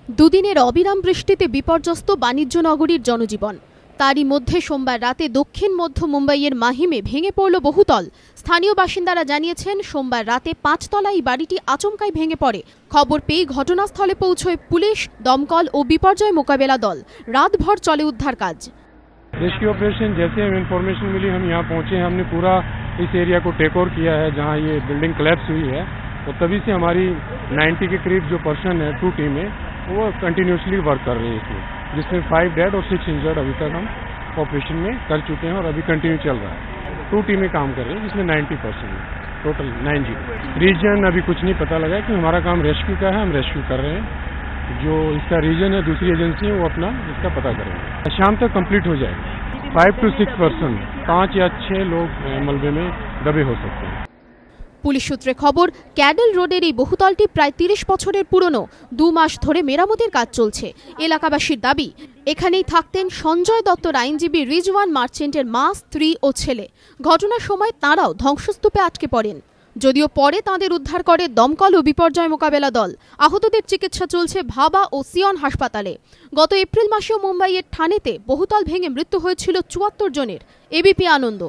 দুদিনের অবিরাম বৃষ্টিতে বিপর্যস্ত বাণিজ্য নগরীর জনজীবন। তারই মধ্যে সোমবার রাতে দক্ষিণ মধ্য মুম্বাইয়ের মাহিমে ভেঙে পড়ল বহুতল। স্থানীয় বাসিন্দারা জানিয়েছেন, সোমবার রাতে ৫ তলা এই বাড়িটি আচমকাই ভেঙে পড়ে। খবর পেয়ে ঘটনাস্থলে পৌঁছয় পুলিশ, দমকল ও বিপর্যয় মোকাবেলা দল। রাতভর চলে উদ্ধার কাজ। रेस्क्यू ऑपरेशन जैसे हमें इन्फॉर्मेशन मिली हम यहाँ पहुँचे। हमने पूरा इस एरिया को टेक ओवर किया है जहाँ ये बिल्डिंग कोलैप्स हुई है, और तभी से हमारी 90 के करीब जो पर्सन है 2 टीमें वो कंटिन्यूसली वर्क कर रही है इसमें, जिसमें 5 डेड और 6 इंजर्ड अभी तक हम ऑपरेशन में कर चुके हैं और अभी कंटिन्यू चल रहा है। 2 टीमें काम कर रही है जिसमें 90% है, टोटल 90। रीजन अभी कुछ नहीं पता लगा कि हमारा काम रेस्क्यू का है, हम रेस्क्यू कर रहे हैं। जो इसका रीजन है दूसरी एजेंसी है वो अपना इसका पता करेंगे। शाम तक कंप्लीट हो जाएगा। 5 to 6%, 5 या 6 लोग मलबे में दबे हो सकते हैं। পুলিশ সূত্রে খবর, ক্যাডেল রোডের এই বহুতলটি প্রায় ৩০ বছরের পুরনো। ২ মাস ধরে মেরামতের কাজ চলছে। এলাকাবাসীর দাবি, এখানেই থাকতেন সঞ্জয় দত্তর আইনজীবী রিজওয়ান মার্চেন্টের মা, স্ত্রী ও ছেলে। ঘটনার সময় তাঁরাও ধ্বংসস্তূপে আটকে পড়েন। যদিও পরে তাঁদের উদ্ধার করে দমকল ও বিপর্যয় মোকাবেলা দল। আহতদের চিকিৎসা চলছে ভাবা ও সিয়ন হাসপাতালে। গত এপ্রিল মাসেও মুম্বাইয়ের ঠানেতে বহুতল ভেঙে মৃত্যু হয়েছিল ৭৪ জনের। এবিপি আনন্দ।